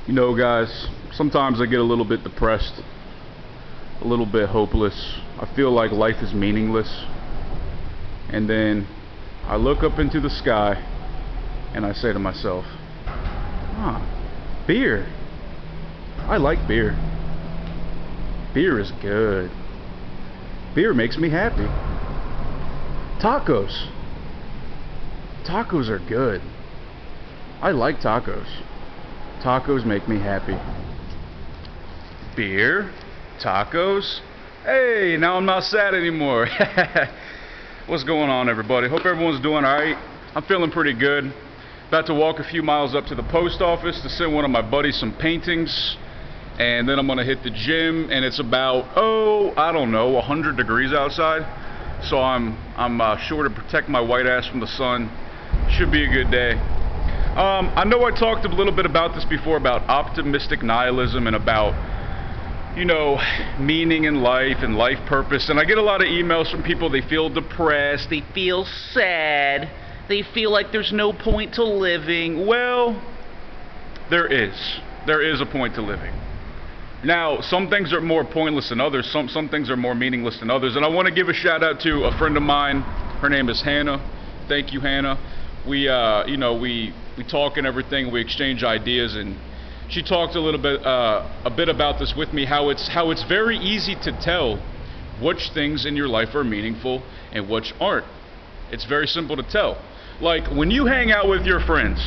You know, guys, sometimes I get a little bit depressed, a little bit hopeless. I feel like life is meaningless. And then I look up into the sky and I say to myself, beer. I like beer. Beer is good. Beer makes me happy. Tacos. Tacos are good. I like tacos. Tacos make me happy. Beer? Tacos? Hey, now I'm not sad anymore. What's going on, everybody? Hope everyone's doing alright. I'm feeling pretty good. About to walk a few miles up to the post office to send one of my buddies some paintings. And then I'm gonna hit the gym, and it's about, I don't know, 100 degrees outside. So I'm sure to protect my white ass from the sun. Should be a good day. I know I talked a little bit about this before, about optimistic nihilism and about, you know, meaning in life and life purpose. And I get a lot of emails from people, they feel depressed, they feel sad, they feel like there's no point to living. Well, there is. There is a point to living. Now, some things are more pointless than others. Some things are more meaningless than others. And I want to give a shout out to a friend of mine. Her name is Hannah. Thank you, Hannah. We talk and everything. We exchange ideas, and she talked a bit about this with me. How it's very easy to tell which things in your life are meaningful and which aren't. It's very simple to tell. Like when you hang out with your friends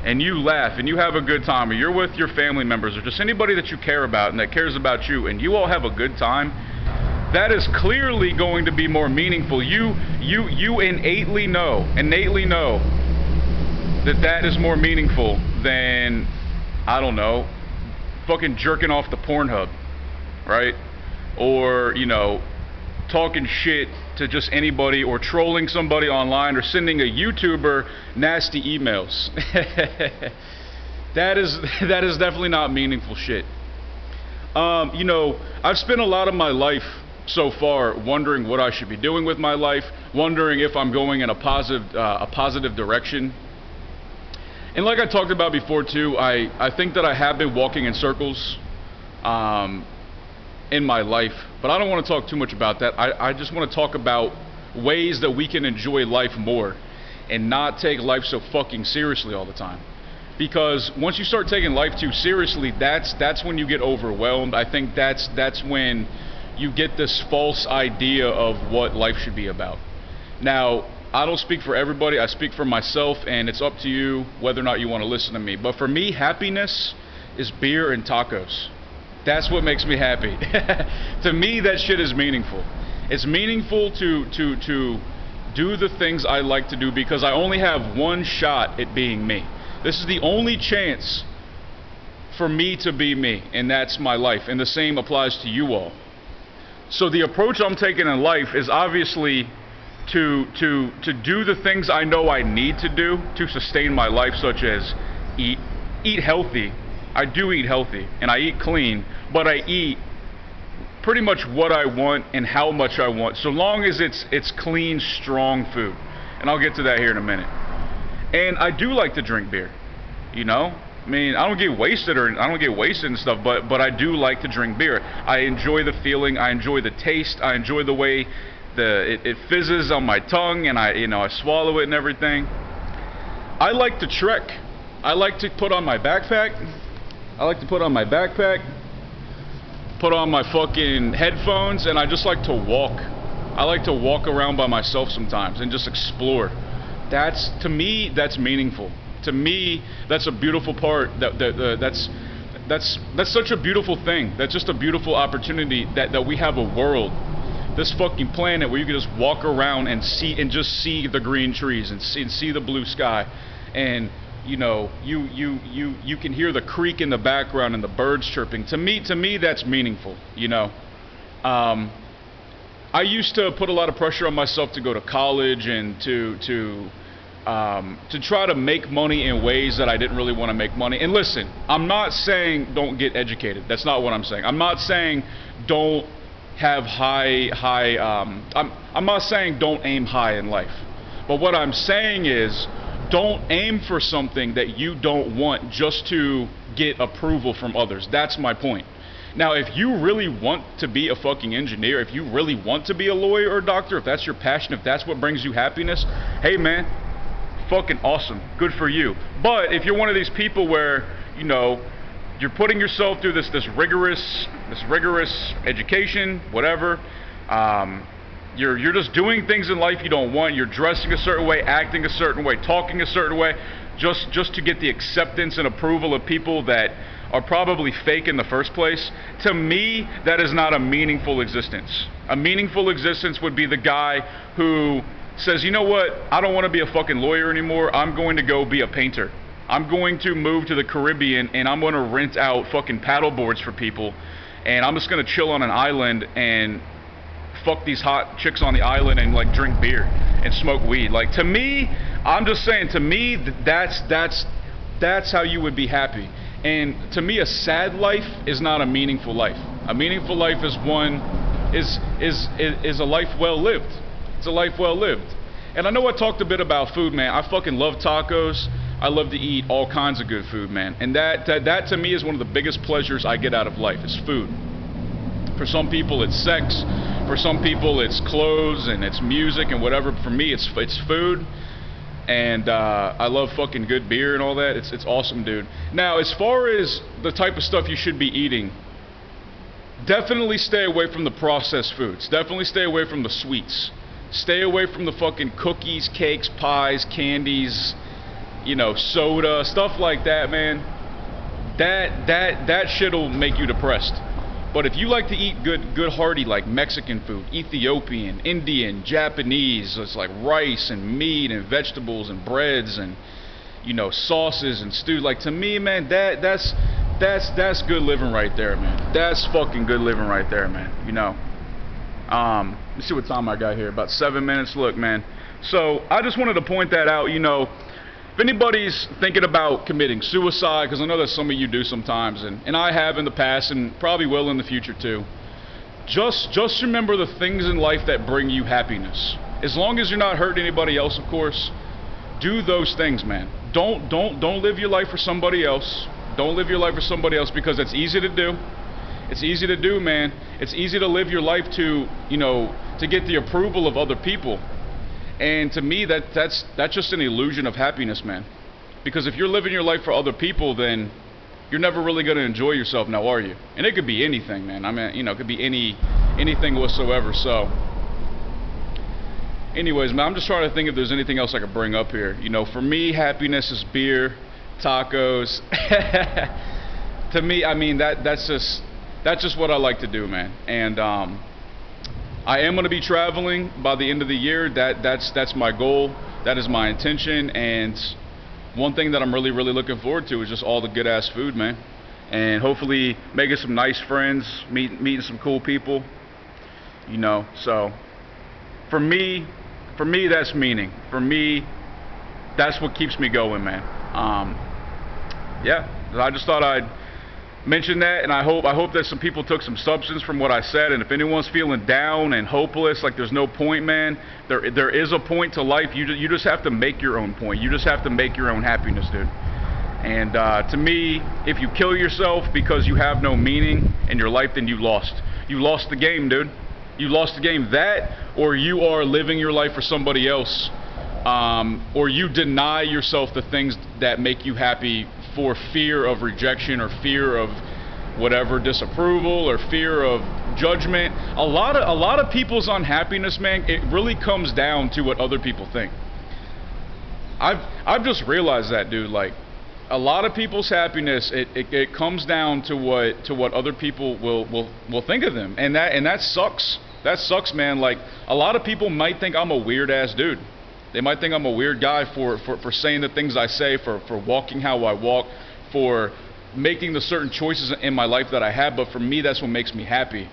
and you laugh and you have a good time, or you're with your family members or just anybody that you care about and that cares about you, and you all have a good time, that is clearly going to be more meaningful. You innately know that is more meaningful than, I don't know, fucking jerking off the Pornhub, right? Or, you know, talking shit to just anybody, or trolling somebody online, or sending a YouTuber nasty emails. That is definitely not meaningful shit. You know, I've spent a lot of my life so far wondering what I should be doing with my life, wondering if I'm going in a positive direction. And like I talked about before too, I think that I have been walking in circles in my life, but I don't want to talk too much about that. I just want to talk about ways that we can enjoy life more and not take life so fucking seriously all the time. Because once you start taking life too seriously, that's when you get overwhelmed. I think that's when you get this false idea of what life should be about. Now, I don't speak for everybody, I speak for myself, and it's up to you whether or not you want to listen to me. But for me, happiness is beer and tacos. That's what makes me happy. To me, that shit is meaningful. It's meaningful to do the things I like to do, because I only have one shot at being me. This is the only chance for me to be me, and that's my life. And the same applies to you all. So the approach I'm taking in life is obviously to do the things I know I need to do to sustain my life, such as eat healthy. I do eat healthy and I eat clean, but I eat pretty much what I want and how much I want, so long as it's clean, strong food. And I'll get to that here in a minute. And I do like to drink beer, you know? I mean, I don't get wasted and stuff, but I do like to drink beer. I enjoy the feeling, I enjoy the taste, I enjoy the way it fizzes on my tongue, and I swallow it and everything. I like to trek. I like to put on my backpack. Put on my fucking headphones, and I just like to walk. I like to walk around by myself sometimes and just explore. To me, that's meaningful. To me, that's a beautiful part. That's such a beautiful thing. That's just a beautiful opportunity that we have a world, this fucking planet, where you can just walk around and just see the green trees and see the blue sky, and you know, you can hear the creek in the background and the birds chirping. To me, that's meaningful. You know, I used to put a lot of pressure on myself to go to college and to try to make money in ways that I didn't really want to make money. And listen, I'm not saying don't get educated. That's not what I'm saying. I'm not saying don't have I'm not saying don't aim high in life. But what I'm saying is, don't aim for something that you don't want just to get approval from others. That's my point. Now, if you really want to be a fucking engineer, if you really want to be a lawyer or a doctor, if that's your passion, if that's what brings you happiness, hey man, fucking awesome. Good for you. But if you're one of these people where, you know, you're putting yourself through this rigorous education, whatever, you're just doing things in life you don't want. You're dressing a certain way, acting a certain way, talking a certain way, just to get the acceptance and approval of people that are probably fake in the first place. To me, that is not a meaningful existence. A meaningful existence would be the guy who says, you know what, I don't want to be a fucking lawyer anymore, I'm going to go be a painter. I'm going to move to the Caribbean and I'm going to rent out fucking paddle boards for people, and I'm just going to chill on an island and fuck these hot chicks on the island and like drink beer and smoke weed. Like, to me, I'm just saying, to me, that's how you would be happy. And to me, a sad life is not a meaningful life. A meaningful life is a life well lived. It's a life well lived. And I know I talked a bit about food, man. I fucking love tacos. I love to eat all kinds of good food, man. And that to me is one of the biggest pleasures I get out of life, is food. For some people it's sex, for some people it's clothes and it's music and whatever. For me it's food. And I love fucking good beer and all that. It's awesome, dude. Now, as far as the type of stuff you should be eating, definitely stay away from the processed foods. Definitely stay away from the sweets. Stay away from the fucking cookies, cakes, pies, candies, you know, soda, stuff like that, man. That shit'll make you depressed. But if you like to eat good hearty, like Mexican food, Ethiopian, Indian, Japanese, it's like rice and meat and vegetables and breads and, you know, sauces and stews. Like, to me, man, that's good living right there, man. That's fucking good living right there, man. You know. Let's see what time I got here. About 7 minutes. Look, man. So I just wanted to point that out. You know, if anybody's thinking about committing suicide, because I know that some of you do sometimes, and I have in the past and probably will in the future too, just remember the things in life that bring you happiness. As long as you're not hurting anybody else, of course, do those things, man. Don't live your life for somebody else. Don't live your life for somebody else, because it's easy to do. It's easy to do, man. It's easy to live your life to, you know, to get the approval of other people. And to me, that's just an illusion of happiness, man. Because if you're living your life for other people, then you're never really going to enjoy yourself now, are you? And it could be anything, man. I mean, you know, it could be anything whatsoever. So, anyways, man, I'm just trying to think if there's anything else I could bring up here. You know, for me, happiness is beer, tacos. To me, I mean, that's just what I like to do, man. And I am going to be traveling by the end of the year. That's my goal. That is my intention. And one thing that I'm really looking forward to is just all the good ass food, man. And hopefully making some nice friends, meeting some cool people. You know, so for me that's meaning. For me, that's what keeps me going, man. Yeah, I just thought I'd mention that, and I hope that some people took some substance from what I said. And if anyone's feeling down and hopeless, like there's no point, man, there is a point to life. You just have to make your own point. You just have to make your own happiness, dude. And to me, if you kill yourself because you have no meaning in your life, then you lost. You lost the game, dude. You lost the game. That, or you are living your life for somebody else, or you deny yourself the things that make you happy for fear of rejection or fear of whatever, disapproval or fear of judgment. A lot of people's unhappiness, man, it really comes down to what other people think. I've just realized that, dude. Like, a lot of people's happiness, it comes down to what other people will think of them, and that sucks. That sucks, man. Like, a lot of people might think I'm a weird ass dude. They might think I'm a weird guy for saying the things I say, for walking how I walk, for making the certain choices in my life that I have. But for me, that's what makes me happy.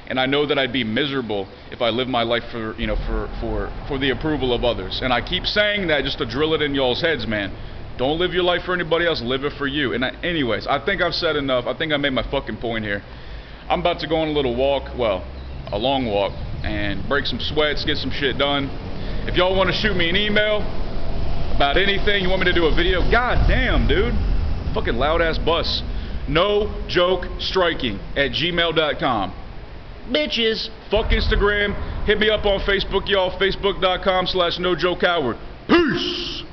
And I know that I'd be miserable if I lived my life for, you know, for the approval of others. And I keep saying that just to drill it in y'all's heads, man. Don't live your life for anybody else, live it for you. And anyways, I think I've said enough. I think I made my fucking point here. I'm about to go on a little walk, well, a long walk, and break some sweats, get some shit done. If y'all want to shoot me an email about anything, you want me to do a video, god damn, dude, fucking loud ass bus. nojokestriking@gmail.com. Bitches. Fuck Instagram. Hit me up on Facebook, y'all. Facebook.com/nojokeHoward. Peace.